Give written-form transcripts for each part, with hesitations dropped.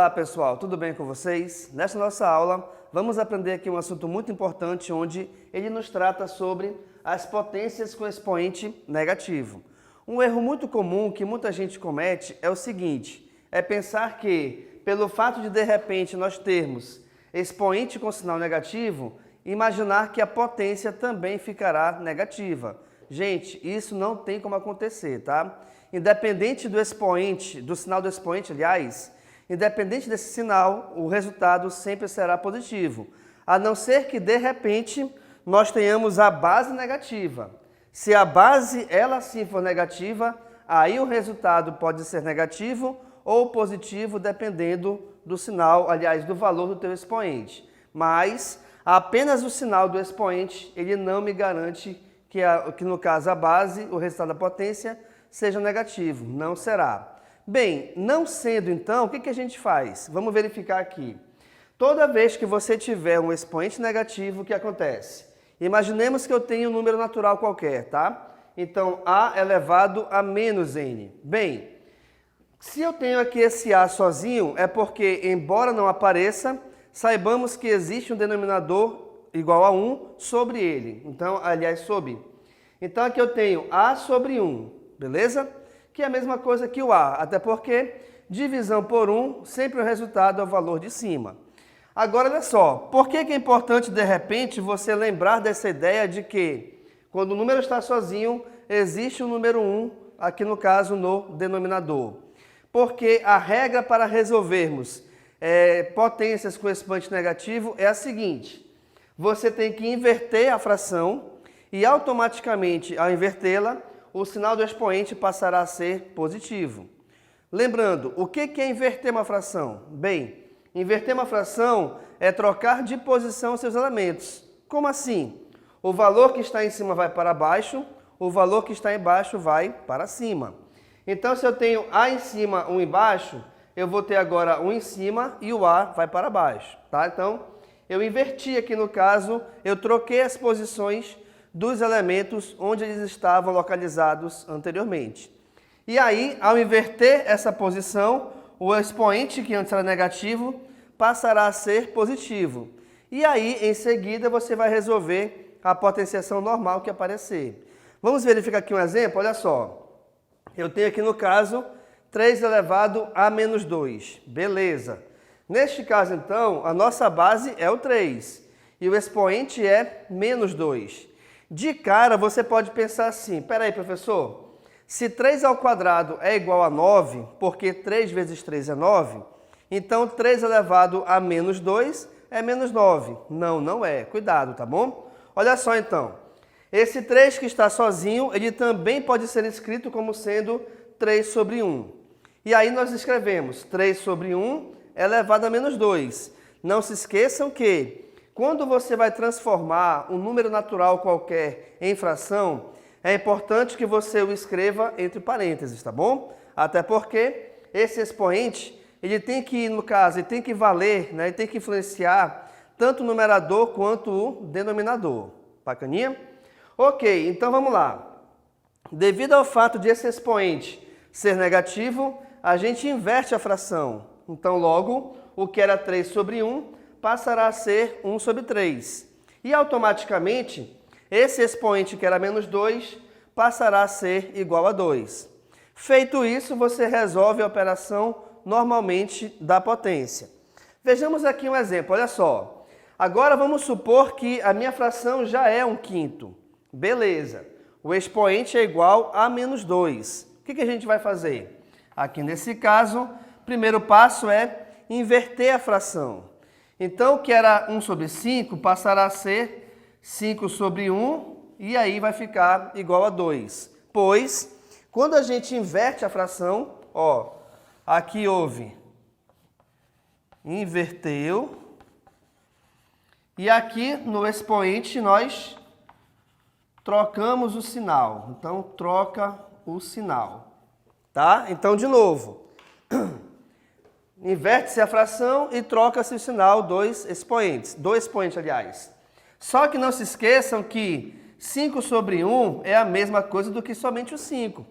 Olá pessoal, tudo bem com vocês? Nesta nossa aula vamos aprender aqui um assunto muito importante onde ele nos trata sobre as potências com expoente negativo. Um erro muito comum que muita gente comete é o seguinte, é pensar que pelo fato de repente nós termos expoente com sinal negativo, imaginar que a potência também ficará negativa. Gente, isso não tem como acontecer, tá? Independente do expoente, do sinal do expoente, aliás, independente desse sinal, o resultado sempre será positivo, a não ser que, de repente, nós tenhamos a base negativa. Se a base, ela sim for negativa, aí o resultado pode ser negativo ou positivo, dependendo do sinal, aliás, do valor do teu expoente. Mas apenas o sinal do expoente, ele não me garante que no caso a base, o resultado da potência, seja negativo. Não será. Bem, não sendo então, o que a gente faz? Vamos verificar aqui. Toda vez que você tiver um expoente negativo, o que acontece? Imaginemos que eu tenho um número natural qualquer, tá? Então, a elevado a menos n. Bem, se eu tenho aqui esse a sozinho, é porque, embora não apareça, saibamos que existe um denominador igual a 1 sobre ele. Então, aliás, sobre. Então, aqui eu tenho a sobre 1, beleza? Que é a mesma coisa que o a, até porque divisão por 1, sempre o resultado é o valor de cima. Agora, olha só, por que é importante, de repente, você lembrar dessa ideia de que, quando o número está sozinho, existe o número 1, aqui no caso, no denominador. Porque a regra para resolvermos potências com expoente negativo é a seguinte. Você tem que inverter a fração e automaticamente, ao invertê-la, o sinal do expoente passará a ser positivo. Lembrando, o que é inverter uma fração? Bem, inverter uma fração é trocar de posição seus elementos. Como assim? O valor que está em cima vai para baixo, o valor que está embaixo vai para cima. Então, se eu tenho A em cima, 1 embaixo, eu vou ter agora 1 em cima e o A vai para baixo, tá? Então, eu inverti aqui no caso, eu troquei as posições dos elementos onde eles estavam localizados anteriormente. E aí, ao inverter essa posição, o expoente, que antes era negativo, passará a ser positivo. E aí, em seguida, você vai resolver a potenciação normal que aparecer. Vamos verificar aqui um exemplo? Olha só. Eu tenho aqui no caso 3 elevado a menos 2. Beleza. Neste caso, então, a nossa base é o 3 e o expoente é menos 2. De cara, você pode pensar assim, peraí, professor, se 3 ao quadrado é igual a 9, porque 3 vezes 3 é 9, então 3 elevado a menos 2 é menos 9. Não, não é. Cuidado, tá bom? Olha só, então. Esse 3 que está sozinho, ele também pode ser escrito como sendo 3 sobre 1. E aí nós escrevemos 3 sobre 1 elevado a menos 2. Não se esqueçam que, quando você vai transformar um número natural qualquer em fração, é importante que você o escreva entre parênteses, tá bom? Até porque esse expoente, ele tem que, no caso, ele tem que valer, né? Ele tem que influenciar tanto o numerador quanto o denominador. Bacaninha? Ok, então vamos lá. Devido ao fato de esse expoente ser negativo, a gente inverte a fração. Então, logo, o que era 3 sobre 1 passará a ser 1 sobre 3. E, automaticamente, esse expoente que era menos 2 passará a ser igual a 2. Feito isso, você resolve a operação normalmente da potência. Vejamos aqui um exemplo, olha só. Agora vamos supor que a minha fração já é 1/5. Beleza. O expoente é igual a menos 2. O que a gente vai fazer? Aqui nesse caso, o primeiro passo é inverter a fração. Então, o que era 1 sobre 5 passará a ser 5 sobre 1 e aí vai ficar igual a 2. Pois, quando a gente inverte a fração, ó, aqui houve inverteu e aqui no expoente nós trocamos o sinal. Então, troca o sinal. Tá? Então, de novo. Inverte-se a fração e troca-se o sinal dos expoentes. Do expoente, aliás. Só que não se esqueçam que 5 sobre 1 é a mesma coisa do que somente o 5.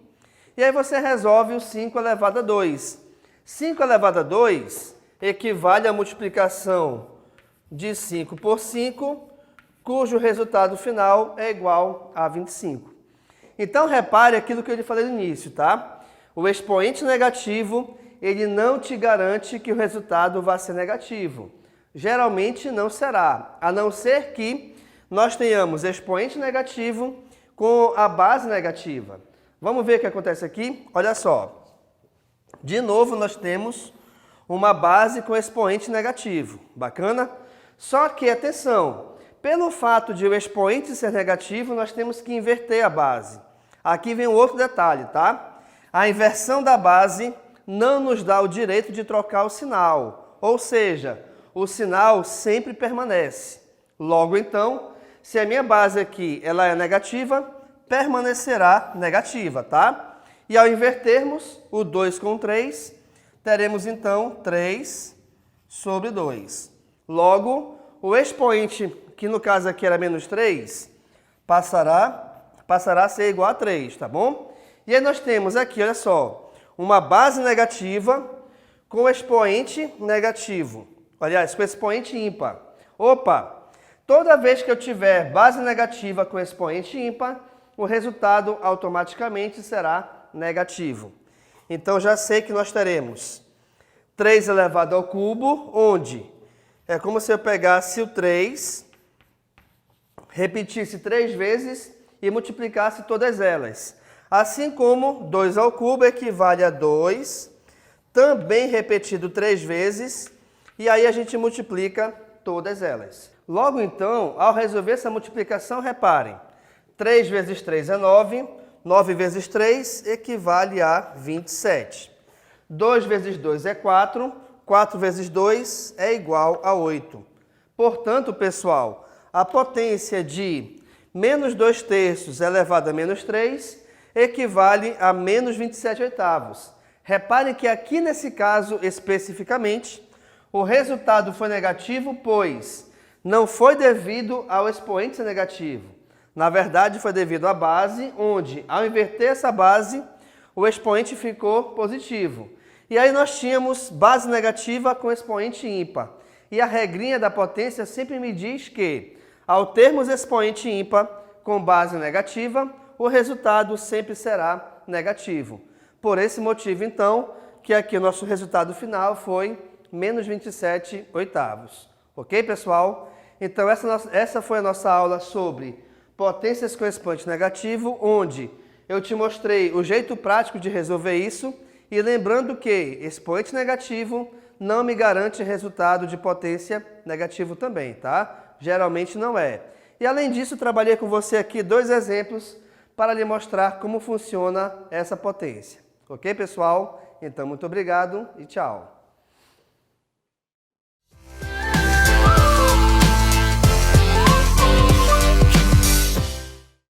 E aí você resolve o 5 elevado a 2. 5 elevado a 2 equivale à multiplicação de 5 por 5, cujo resultado final é igual a 25. Então, repare aquilo que eu lhe falei no início, tá? O expoente negativo, ele não te garante que o resultado vai ser negativo. Geralmente não será, a não ser que nós tenhamos expoente negativo com a base negativa. Vamos ver o que acontece aqui? Olha só. De novo, nós temos uma base com expoente negativo. Bacana? Só que, atenção, pelo fato de o expoente ser negativo, nós temos que inverter a base. Aqui vem um outro detalhe, tá? A inversão da base não nos dá o direito de trocar o sinal. Ou seja, o sinal sempre permanece. Logo, então, se a minha base aqui ela é negativa, permanecerá negativa, tá? E ao invertermos o 2 com 3, teremos então 3 sobre 2. Logo, o expoente, que no caso aqui era menos 3, passará a ser igual a 3, tá bom? E aí nós temos aqui, olha só, uma base negativa com expoente negativo. Aliás, com expoente ímpar. Opa! Toda vez que eu tiver base negativa com expoente ímpar, o resultado automaticamente será negativo. Então, já sei que nós teremos 3 elevado ao cubo, onde é como se eu pegasse o 3, repetisse 3 vezes e multiplicasse todas elas. Assim como 2 ao cubo equivale a 2, também repetido 3 vezes, e aí a gente multiplica todas elas. Logo então, ao resolver essa multiplicação, reparem, 3 vezes 3 é 9, 9 vezes 3 equivale a 27. 2 vezes 2 é 4, 4 vezes 2 é igual a 8. Portanto, pessoal, a potência de menos 2 terços elevado a menos 3 equivale a menos 27 oitavos. Reparem que aqui nesse caso especificamente, o resultado foi negativo, pois não foi devido ao expoente ser negativo. Na verdade, foi devido à base, onde, ao inverter essa base, o expoente ficou positivo. E aí nós tínhamos base negativa com expoente ímpar. E a regrinha da potência sempre me diz que, ao termos expoente ímpar com base negativa, o resultado sempre será negativo. Por esse motivo, então, que aqui o nosso resultado final foi menos 27 oitavos. Ok, pessoal? Então, essa foi a nossa aula sobre potências com expoente negativo, onde eu te mostrei o jeito prático de resolver isso, e lembrando que expoente negativo não me garante resultado de potência negativo também, tá? Geralmente não é. E além disso, trabalhei com você aqui 2 exemplos para lhe mostrar como funciona essa potência. Ok, pessoal? Então, muito obrigado e tchau.